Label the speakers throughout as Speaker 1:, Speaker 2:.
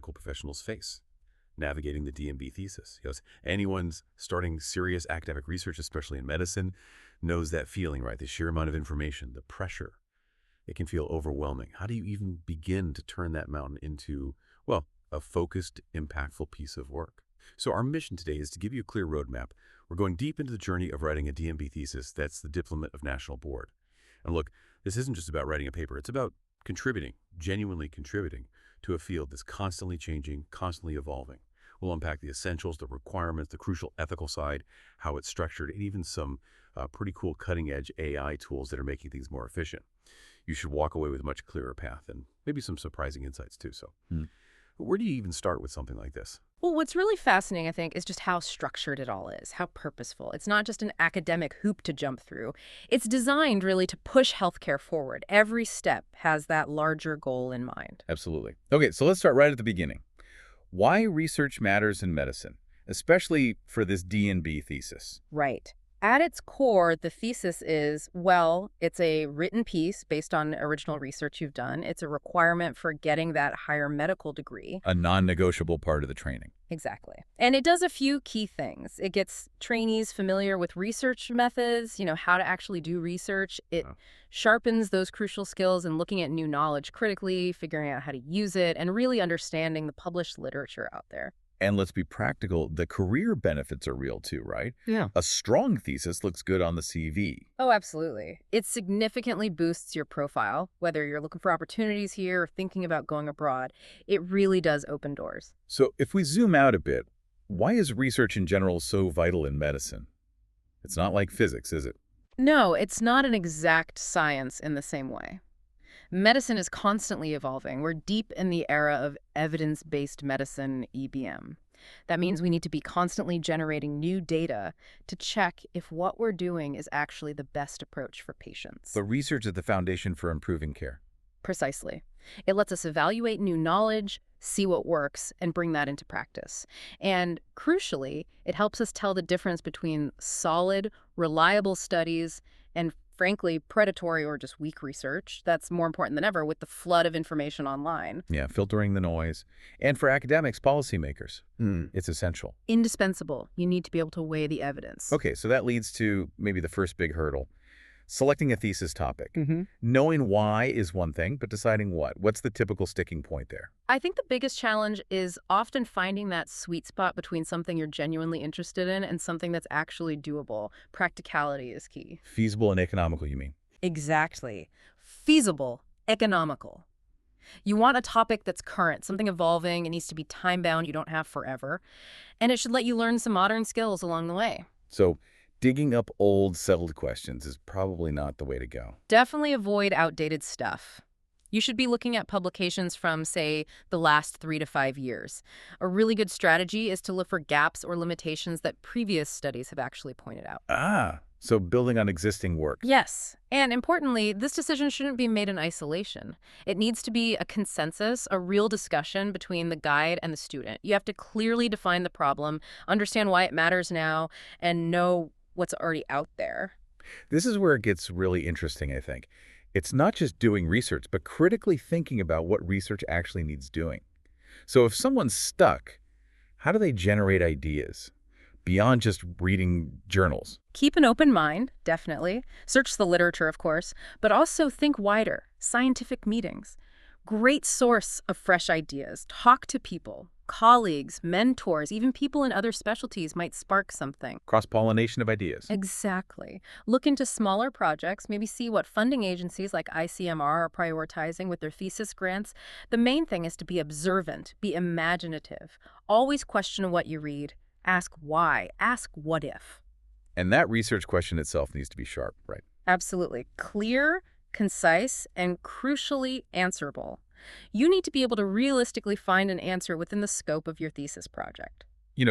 Speaker 1: medical professionals face navigating the DNB thesis. Anyone's starting serious academic research, especially in medicine, knows that feeling, right? The sheer amount of information, the pressure. It can feel overwhelming. How do you even begin to turn that mountain into, well, a focused, impactful piece of work? So our mission today is to give you a clear roadmap. We're going deep into the journey of writing a DNB thesis that's the Diplomate of National Board. And look, this isn't just about writing a paper. It's about contributing, genuinely contributing to a field that's constantly changing, constantly evolving. We'll unpack the essentials, the requirements, the crucial ethical side, how it's structured, and even some pretty cool cutting-edge AI tools that are making things more efficient. You should walk away with a much clearer path and maybe some surprising insights too. So where do you even start with something like this?
Speaker 2: Well, what's really fascinating, I think, is just how structured it all is, how purposeful. It's not just an academic hoop to jump through. It's designed really to push healthcare forward. Every step has that larger goal in mind.
Speaker 3: Absolutely. Okay, so let's start right at the beginning. Why research matters in medicine, especially for this DNB thesis?
Speaker 2: Right. At its core, the thesis is, well, it's a written piece based on original research you've done. It's a requirement for getting that higher medical degree.
Speaker 3: A non-negotiable part of the training.
Speaker 2: Exactly. And it does a few key things. It gets trainees familiar with research methods, how to actually do research. It sharpens those crucial skills in looking at new knowledge critically, figuring out how to use it, and really understanding the published literature out there.
Speaker 3: And let's be practical, the career benefits are real too, right?
Speaker 2: Yeah.
Speaker 3: A strong thesis looks good on the CV.
Speaker 2: Oh, absolutely. It significantly boosts your profile, whether you're looking for opportunities here or thinking about going abroad. It really does open doors.
Speaker 3: So if we zoom out a bit, why is research in general so vital in medicine? It's not like physics, is it?
Speaker 2: No, it's not an exact science in the same way. Medicine is constantly evolving. We're deep in the era of evidence-based medicine, EBM. That means we need to be constantly generating new data to check if what we're doing is actually the best approach for patients.
Speaker 3: The research is the foundation for improving care.
Speaker 2: Precisely. It lets us evaluate new knowledge, see what works, and bring that into practice. And crucially, it helps us tell the difference between solid, reliable studies and frankly, predatory or just weak research. That's more important than ever with the flood of information online.
Speaker 3: Yeah, filtering the noise. And for academics, policymakers, it's essential.
Speaker 2: Indispensable. You need to be able to weigh the evidence.
Speaker 3: Okay, so that leads to maybe the first big hurdle. Selecting a thesis topic. Knowing why is one thing, but deciding what? What's the typical sticking point there?
Speaker 2: I think the biggest challenge is often finding that sweet spot between something you're genuinely interested in and something that's actually doable. Practicality is key.
Speaker 3: Feasible and economical, you mean?
Speaker 2: Exactly. Feasible, economical. You want a topic that's current, something evolving. It needs to be time-bound. You don't have forever. And it should let you learn some modern skills along the way.
Speaker 3: So digging up old, settled questions is probably not the way to go.
Speaker 2: Definitely avoid outdated stuff. You should be looking at publications from, say, the last 3 to 5 years. A really good strategy is to look for gaps or limitations that previous studies have actually pointed out.
Speaker 3: So building on existing work.
Speaker 2: Yes. And importantly, this decision shouldn't be made in isolation. It needs to be a consensus, a real discussion between the guide and the student. You have to clearly define the problem, understand why it matters now, and know what's already out there.
Speaker 3: This is where it gets really interesting, I think. It's not just doing research, but critically thinking about what research actually needs doing. So if someone's stuck, how do they generate ideas beyond just reading journals?
Speaker 2: Keep an open mind, definitely. Search the literature, of course, but also think wider. Scientific meetings. Great source of fresh ideas. Talk to people. Colleagues, mentors, even people in other specialties might spark something.
Speaker 3: Cross-pollination of ideas.
Speaker 2: Exactly. Look into smaller projects, maybe see what funding agencies like ICMR are prioritizing with their thesis grants. The main thing is to be observant, be imaginative. Always question what you read. Ask why. Ask what if.
Speaker 3: And that research question itself needs to be sharp, right?
Speaker 2: Absolutely. Clear, concise, and crucially answerable. You need to be able to realistically find an answer within the scope of your thesis project.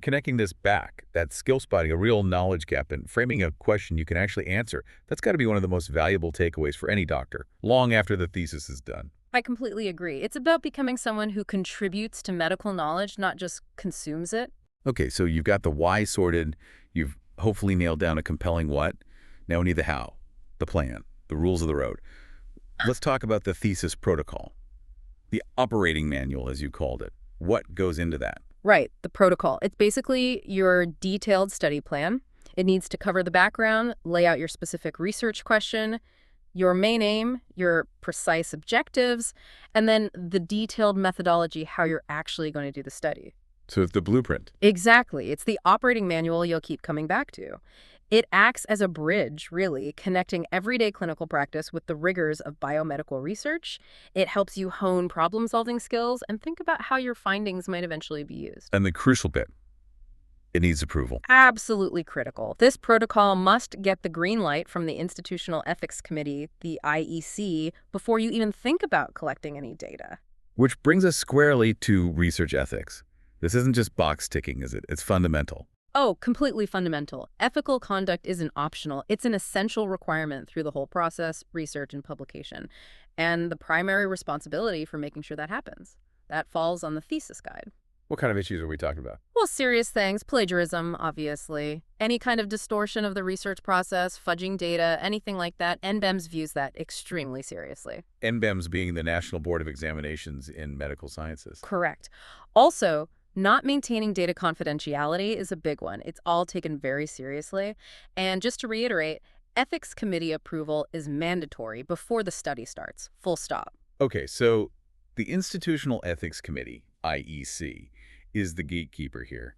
Speaker 3: Connecting this back, that skill spotting, a real knowledge gap, and framing a question you can actually answer, that's got to be one of the most valuable takeaways for any doctor, long after the thesis is done.
Speaker 2: I completely agree. It's about becoming someone who contributes to medical knowledge, not just consumes it.
Speaker 3: Okay, so you've got the why sorted, you've hopefully nailed down a compelling what. Now we need the how, the plan, the rules of the road. Let's talk about the thesis protocol. The operating manual, as you called it. What goes into that?
Speaker 2: Right, the protocol. It's basically your detailed study plan. It needs to cover the background, lay out your specific research question, your main aim, your precise objectives, and then the detailed methodology, how you're actually going to do the study.
Speaker 3: So it's the blueprint.
Speaker 2: Exactly. It's the operating manual you'll keep coming back to. It acts as a bridge, really, connecting everyday clinical practice with the rigors of biomedical research. It helps you hone problem-solving skills and think about how your findings might eventually be used.
Speaker 3: And the crucial bit, it needs approval.
Speaker 2: Absolutely critical. This protocol must get the green light from the Institutional Ethics Committee, the IEC, before you even think about collecting any data.
Speaker 3: Which brings us squarely to research ethics. This isn't just box ticking, is it? It's fundamental.
Speaker 2: Oh, completely fundamental. Ethical conduct isn't optional. It's an essential requirement through the whole process, research, and publication. And the primary responsibility for making sure that happens. That falls on the thesis guide.
Speaker 3: What kind of issues are we talking about?
Speaker 2: Well, serious things, plagiarism, obviously. Any kind of distortion of the research process, fudging data, anything like that, NBEMS views that extremely seriously.
Speaker 3: NBEMS being the National Board of Examinations in Medical Sciences.
Speaker 2: Correct. Also, not maintaining data confidentiality is a big one. It's all taken very seriously. And just to reiterate, ethics committee approval is mandatory before the study starts, full stop.
Speaker 3: Okay, so the Institutional Ethics Committee, IEC, is the gatekeeper here.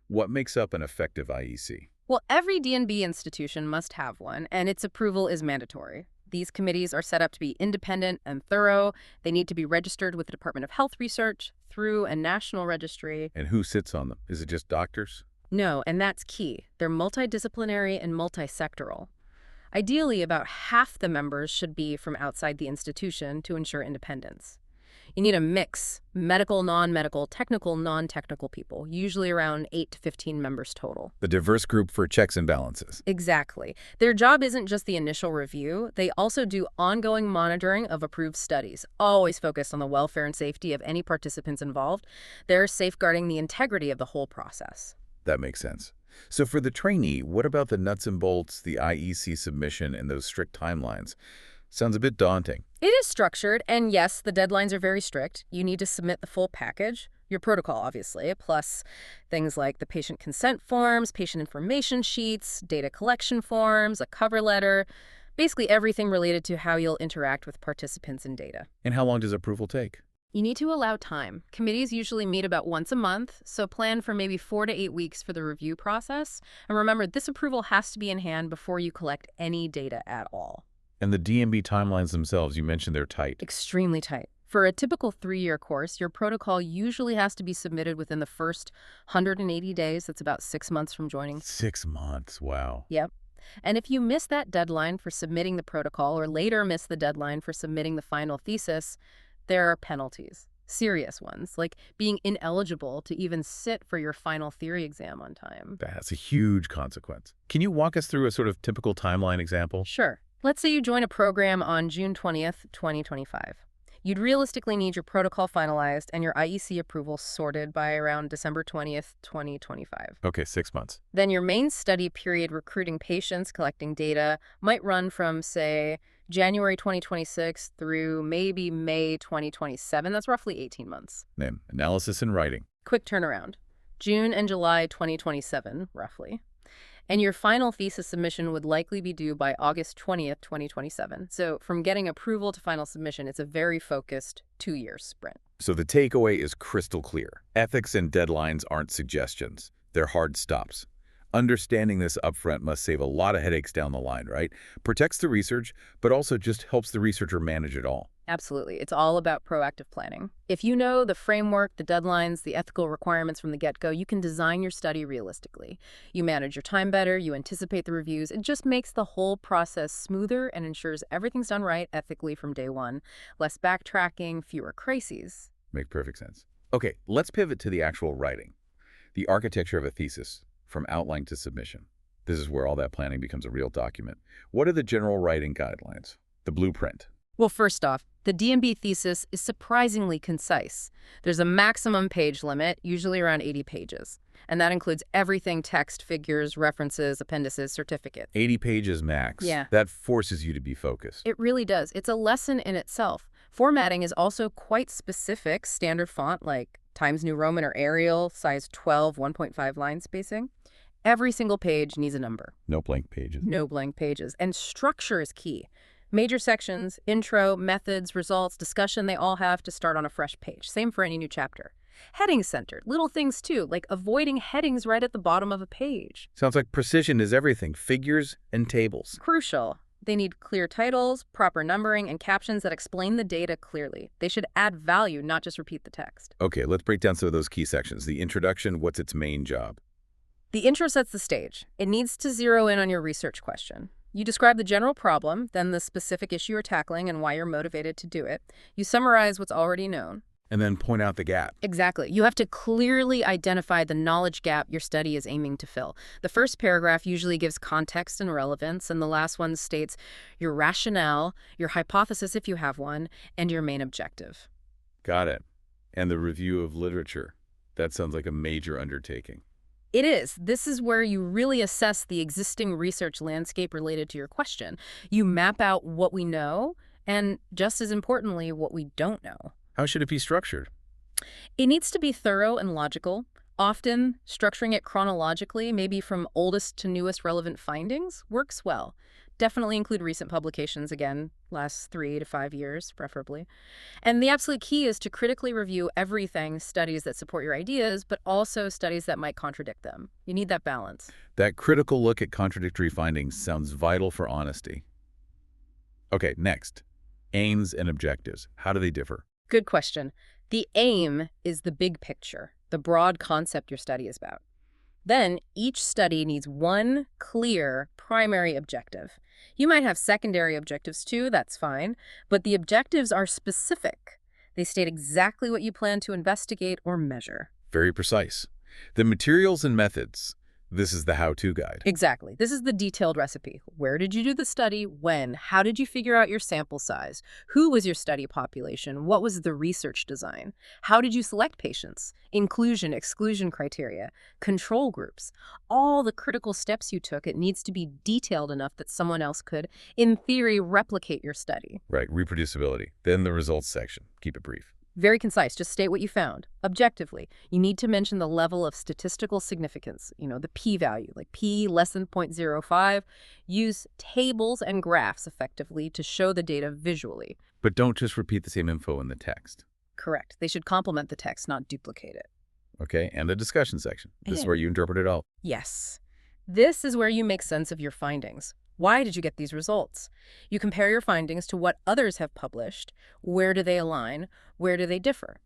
Speaker 3: What makes up an effective IEC?
Speaker 2: Well, every DNB institution must have one, and its approval is mandatory. These committees are set up to be independent and thorough. They need to be registered with the Department of Health Research through a national registry.
Speaker 3: And who sits on them? Is it just doctors?
Speaker 2: No, and that's key. They're multidisciplinary and multisectoral. Ideally, about half the members should be from outside the institution to ensure independence. You need a mix, medical, non-medical, technical, non-technical people, usually around 8 to 15 members total.
Speaker 3: The diverse group for checks and balances.
Speaker 2: Exactly. Their job isn't just the initial review. They also do ongoing monitoring of approved studies, always focused on the welfare and safety of any participants involved. They're safeguarding the integrity of the whole process.
Speaker 3: That makes sense. So for the trainee, what about the nuts and bolts, the IEC submission, and those strict timelines? Sounds a bit daunting.
Speaker 2: It is structured, and yes, the deadlines are very strict. You need to submit the full package, your protocol, obviously, plus things like the patient consent forms, patient information sheets, data collection forms, a cover letter, basically everything related to how you'll interact with participants and data.
Speaker 3: And how long does approval take?
Speaker 2: You need to allow time. Committees usually meet about once a month, so plan for maybe 4 to 8 weeks for the review process. And remember, this approval has to be in hand before you collect any data at all.
Speaker 3: And the DNB timelines themselves, you mentioned they're tight.
Speaker 2: Extremely tight. For a typical 3-year course, your protocol usually has to be submitted within the first 180 days. That's about 6 months from joining.
Speaker 3: 6 months, wow.
Speaker 2: Yep. And if you miss that deadline for submitting the protocol or later miss the deadline for submitting the final thesis, there are penalties. Serious ones, like being ineligible to even sit for your final theory exam on time.
Speaker 3: That's a huge consequence. Can you walk us through a sort of typical timeline example?
Speaker 2: Sure. Let's say you join a program on June 20th, 2025. You'd realistically need your protocol finalized and your IEC approval sorted by around December 20th, 2025.
Speaker 3: Okay, 6 months.
Speaker 2: Then your main study period recruiting patients, collecting data, might run from, say, January 2026 through maybe May 2027. That's roughly 18 months.
Speaker 3: Then analysis and writing.
Speaker 2: Quick turnaround. June and July 2027, roughly. And your final thesis submission would likely be due by August 20th, 2027. So from getting approval to final submission, it's a very focused 2-year sprint.
Speaker 3: So the takeaway is crystal clear. Ethics and deadlines aren't suggestions. They're hard stops. Understanding this upfront must save a lot of headaches down the line, right? Protects the research, but also just helps the researcher manage it all.
Speaker 2: Absolutely. It's all about proactive planning. If you know the framework, the deadlines, the ethical requirements from the get-go, you can design your study realistically. You manage your time better, you anticipate the reviews. It just makes the whole process smoother and ensures everything's done right ethically from day one. Less backtracking, fewer crises.
Speaker 3: Makes perfect sense. Okay, let's pivot to the actual writing. The architecture of a thesis, from outline to submission. This is where all that planning becomes a real document. What are the general writing guidelines? The blueprint.
Speaker 2: Well, first off, the DNB thesis is surprisingly concise. There's a maximum page limit, usually around 80 pages. And that includes everything: text, figures, references, appendices, certificates.
Speaker 3: 80 pages max.
Speaker 2: Yeah.
Speaker 3: That forces you to be focused.
Speaker 2: It really does. It's a lesson in itself. Formatting is also quite specific. Standard font like Times New Roman or Arial, size 12, 1.5 line spacing. Every single page needs a number.
Speaker 3: No blank pages.
Speaker 2: No blank pages. And structure is key. Major sections, intro, methods, results, discussion, they all have to start on a fresh page. Same for any new chapter. Heading centered. Little things too, like avoiding headings right at the bottom of a page.
Speaker 3: Sounds like precision is everything. Figures and tables.
Speaker 2: Crucial. They need clear titles, proper numbering, and captions that explain the data clearly. They should add value, not just repeat the text.
Speaker 3: Okay, let's break down some of those key sections. The introduction, what's its main job?
Speaker 2: The intro sets the stage. It needs to zero in on your research question. You describe the general problem, then the specific issue you're tackling and why you're motivated to do it. You summarize what's already known.
Speaker 3: And then point out the gap.
Speaker 2: Exactly. You have to clearly identify the knowledge gap your study is aiming to fill. The first paragraph usually gives context and relevance, and the last one states your rationale, your hypothesis if you have one, and your main objective.
Speaker 3: Got it. And the review of literature. That sounds like a major undertaking.
Speaker 2: It is. This is where you really assess the existing research landscape related to your question. You map out what we know, and just as importantly, what we don't know.
Speaker 3: How should it be structured?
Speaker 2: It needs to be thorough and logical, often structuring it chronologically, maybe from oldest to newest relevant findings, works well. Definitely include recent publications, again, last 3 to 5 years, preferably. And the absolute key is to critically review everything, studies that support your ideas, but also studies that might contradict them. You need that balance.
Speaker 3: That critical look at contradictory findings sounds vital for honesty. Okay, next. Aims and objectives. How do they differ?
Speaker 2: Good question. The aim is the big picture, the broad concept your study is about. Then each study needs one clear primary objective. You might have secondary objectives too, that's fine, but the objectives are specific. They state exactly what you plan to investigate or measure.
Speaker 3: Very precise. The materials and methods. This is the how-to guide.
Speaker 2: Exactly. This is the detailed recipe. Where did you do the study? When? How did you figure out your sample size? Who was your study population? What was the research design? How did you select patients? Inclusion, exclusion criteria, control groups. All the critical steps you took, it needs to be detailed enough that someone else could, in theory, replicate your study.
Speaker 3: Right, reproducibility. Then the results section. Keep it brief.
Speaker 2: Very concise. Just state what you found. Objectively, you need to mention the level of statistical significance, the p-value, like p less than 0.05. Use tables and graphs effectively to show the data visually.
Speaker 3: But don't just repeat the same info in the text.
Speaker 2: Correct. They should complement the text, not duplicate it.
Speaker 3: Okay, and the discussion section. This is where you interpret it all.
Speaker 2: Yes. This is where you make sense of your findings. Why did you get these results? You compare your findings to what others have published. Where do they align? Where do they differ?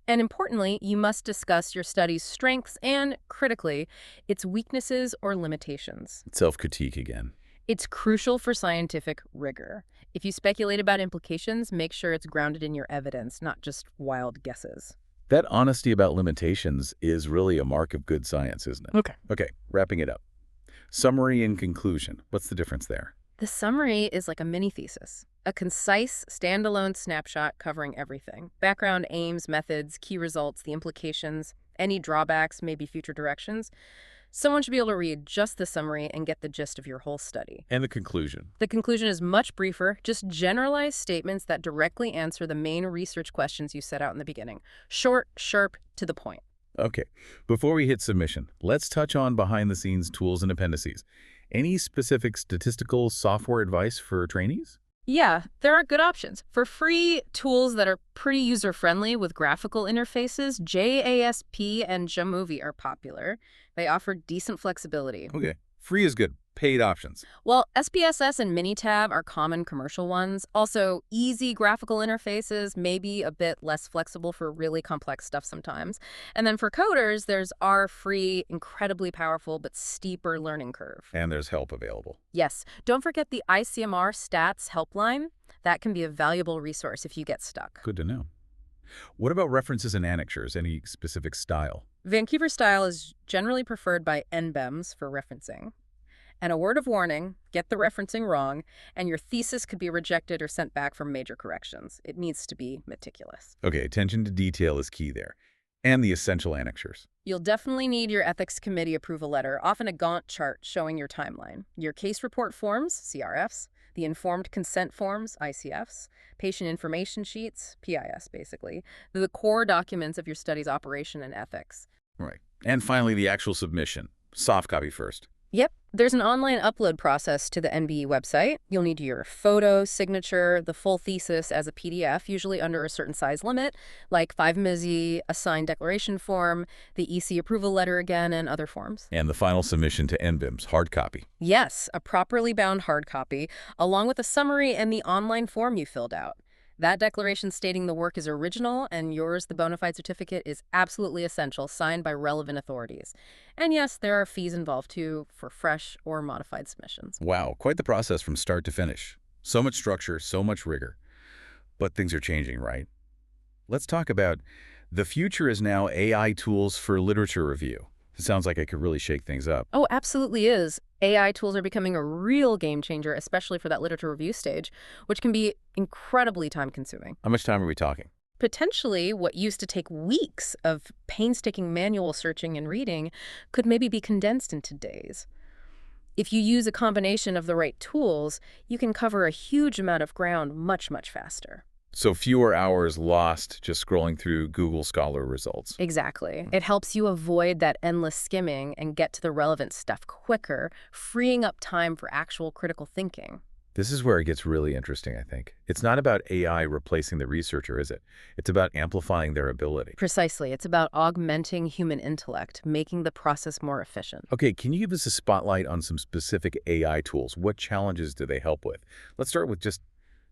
Speaker 2: And importantly, you must discuss your study's strengths and, critically, its weaknesses or limitations.
Speaker 3: Self-critique again.
Speaker 2: It's crucial for scientific rigor. If you speculate about implications, make sure it's grounded in your evidence, not just wild guesses.
Speaker 3: That honesty about limitations is really a mark of good science, isn't it? Okay, wrapping it up. Summary and conclusion. What's the difference there?
Speaker 2: The summary is like a mini thesis, a concise, standalone snapshot covering everything. Background, aims, methods, key results, the implications, any drawbacks, maybe future directions. Someone should be able to read just the summary and get the gist of your whole study.
Speaker 3: And the conclusion.
Speaker 2: The conclusion is much briefer, just generalized statements that directly answer the main research questions you set out in the beginning. Short, sharp, to the point.
Speaker 3: Okay, before we hit submission, let's touch on behind-the-scenes tools and appendices. Any specific statistical software advice for trainees?
Speaker 2: Yeah, there are good options. For free tools that are pretty user-friendly with graphical interfaces, JASP and Jamovie are popular. They offer decent flexibility.
Speaker 3: Okay, free is good. Paid options.
Speaker 2: Well, SPSS and Minitab are common commercial ones. Also, easy graphical interfaces, maybe a bit less flexible for really complex stuff sometimes. And then for coders, there's R-free, incredibly powerful, but steeper learning curve.
Speaker 3: And there's help available.
Speaker 2: Yes. Don't forget the ICMR Stats helpline. That can be a valuable resource if you get stuck.
Speaker 3: Good to know. What about references and annexures? Any specific style?
Speaker 2: Vancouver style is generally preferred by NBEMS for referencing. And a word of warning, get the referencing wrong, and your thesis could be rejected or sent back for major corrections. It needs to be meticulous.
Speaker 3: Okay, attention to detail is key there. And the essential annexures.
Speaker 2: You'll definitely need your ethics committee approval letter, often a Gantt chart showing your timeline. Your case report forms, CRFs, the informed consent forms, ICFs, patient information sheets, PIS basically, the core documents of your study's operation and ethics.
Speaker 3: Right. And finally, the actual submission. Soft copy first.
Speaker 2: Yep, there's an online upload process to the NBE website. You'll need your photo, signature, the full thesis as a PDF, usually under a certain size limit, like 5 MISI, a signed declaration form, the EC approval letter again, and other forms.
Speaker 3: And the final submission to NBEMS, hard copy.
Speaker 2: Yes, a properly bound hard copy, along with a summary and the online form you filled out. That declaration stating the work is original and yours, the bona fide certificate, is absolutely essential, signed by relevant authorities. And yes, there are fees involved too for fresh or modified submissions.
Speaker 3: Wow, quite the process from start to finish. So much structure, so much rigor. But things are changing, right? Let's talk about the future is now AI tools for literature review. It sounds like it could really shake things up.
Speaker 2: Oh, absolutely is. AI tools are becoming a real game changer, especially for that literature review stage, which can be incredibly time-consuming.
Speaker 3: How much time are we talking?
Speaker 2: Potentially, what used to take weeks of painstaking manual searching and reading could maybe be condensed into days. If you use a combination of the right tools, you can cover a huge amount of ground much, much faster.
Speaker 3: So fewer hours lost just scrolling through Google Scholar results.
Speaker 2: Exactly. It helps you avoid that endless skimming and get to the relevant stuff quicker, freeing up time for actual critical thinking.
Speaker 3: This is where it gets really interesting, I think. It's not about AI replacing the researcher, is it? It's about amplifying their ability.
Speaker 2: Precisely. It's about augmenting human intellect, making the process more efficient.
Speaker 3: Okay, can you give us a spotlight on some specific AI tools? What challenges do they help with? Let's start with just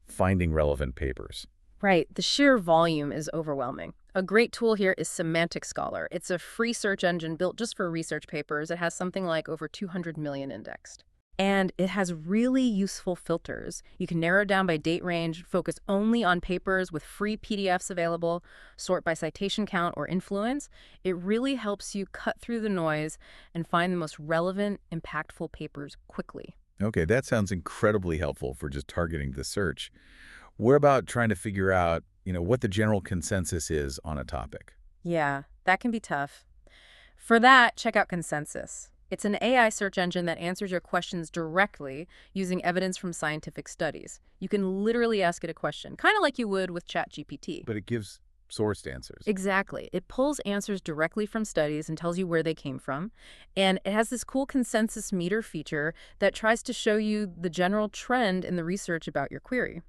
Speaker 3: finding relevant papers.
Speaker 2: Right. The sheer volume is overwhelming. A great tool here is Semantic Scholar. It's a free search engine built just for research papers. It has something like over 200 million indexed. And it has really useful filters. You can narrow down by date range, focus only on papers with free PDFs available, sort by citation count or influence. It really helps you cut through the noise and find the most relevant, impactful papers quickly.
Speaker 3: Okay, that sounds incredibly helpful for just targeting the search. We're about trying to figure out, what the general consensus is on a topic.
Speaker 2: Yeah, that can be tough. For that, check out Consensus. It's an AI search engine that answers your questions directly using evidence from scientific studies. You can literally ask it a question, kind of like you would with ChatGPT.
Speaker 3: But it gives sourced answers.
Speaker 2: Exactly. It pulls answers directly from studies and tells you where they came from. And it has this cool consensus meter feature that tries to show you the general trend in the research about your query.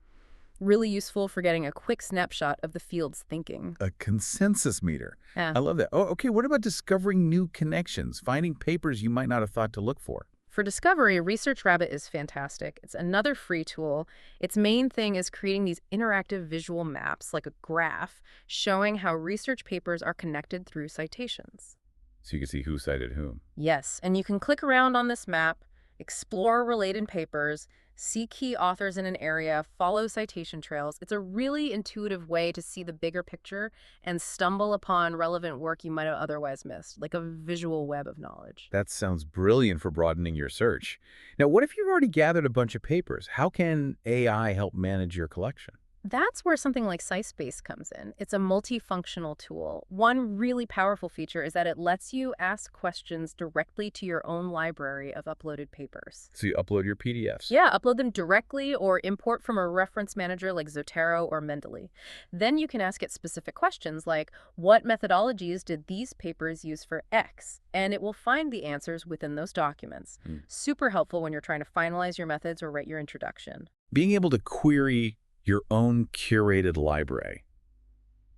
Speaker 2: Really useful for getting a quick snapshot of the field's thinking.
Speaker 3: A consensus meter.
Speaker 2: Yeah.
Speaker 3: I love that. Oh, okay. What about discovering new connections, finding papers you might not have thought to look for?
Speaker 2: For discovery, ResearchRabbit is fantastic. It's another free tool. Its main thing is creating these interactive visual maps, like a graph, showing how research papers are connected through citations.
Speaker 3: So you can see who cited whom.
Speaker 2: Yes, and you can click around on this map, explore related papers, see key authors in an area, follow citation trails. It's a really intuitive way to see the bigger picture and stumble upon relevant work you might have otherwise missed, like a visual web of knowledge.
Speaker 3: That sounds brilliant for broadening your search. Now, what if you've already gathered a bunch of papers? How can AI help manage your collection?
Speaker 2: That's where something like SciSpace comes in. It's a multifunctional tool. One really powerful feature is that it lets you ask questions directly to your own library of uploaded papers.
Speaker 3: So you upload your PDFs.
Speaker 2: Yeah, upload them directly or import from a reference manager like Zotero or Mendeley. Then you can ask it specific questions like, what methodologies did these papers use for X? And it will find the answers within those documents. Super helpful when you're trying to finalize your methods or write your introduction.
Speaker 3: Being able to query your own curated library.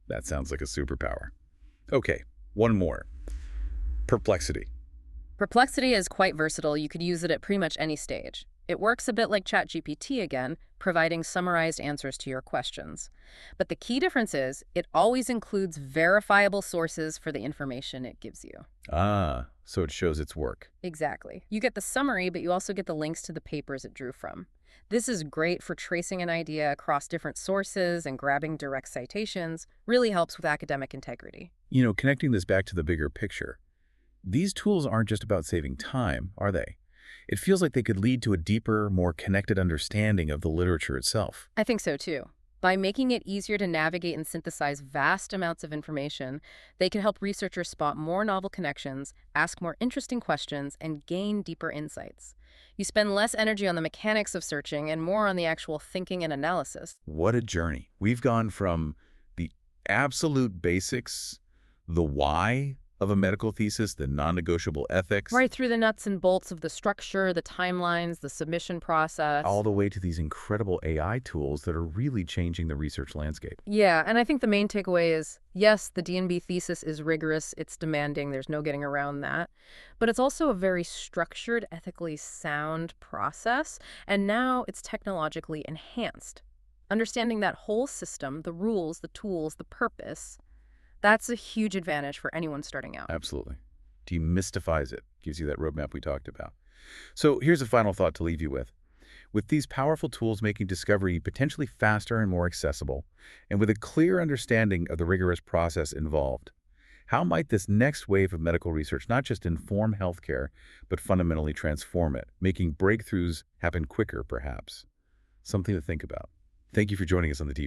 Speaker 3: That sounds like a superpower. Okay, one more. Perplexity.
Speaker 2: Perplexity is quite versatile. You could use it at pretty much any stage. It works a bit like ChatGPT again, providing summarized answers to your questions. But the key difference is it always includes verifiable sources for the information it gives you.
Speaker 3: Ah, so it shows its work.
Speaker 2: Exactly. You get the summary, but you also get the links to the papers it drew from. This is great for tracing an idea across different sources and grabbing direct citations. Really helps with academic integrity.
Speaker 3: Connecting this back to the bigger picture, these tools aren't just about saving time, are they? It feels like they could lead to a deeper, more connected understanding of the literature itself.
Speaker 2: I think so too. By making it easier to navigate and synthesize vast amounts of information, they can help researchers spot more novel connections, ask more interesting questions, and gain deeper insights. You spend less energy on the mechanics of searching and more on the actual thinking and analysis.
Speaker 3: What a journey. We've gone from the absolute basics, the why of a medical thesis, the non-negotiable ethics,
Speaker 2: Right through the nuts and bolts of the structure, the timelines, the submission process.
Speaker 3: all the way to these incredible AI tools that are really changing the research landscape.
Speaker 2: Yeah, and I think the main takeaway is, yes, the DNB thesis is rigorous, it's demanding, there's no getting around that. But it's also a very structured, ethically sound process, and now it's technologically enhanced. Understanding that whole system, the rules, the tools, the purpose, that's a huge advantage for anyone starting out.
Speaker 3: Absolutely. Demystifies it, gives you that roadmap we talked about. So here's a final thought to leave you with. With these powerful tools making discovery potentially faster and more accessible, and with a clear understanding of the rigorous process involved, how might this next wave of medical research not just inform healthcare, but fundamentally transform it, making breakthroughs happen quicker, perhaps? Something to think about. Thank you for joining us on the Deep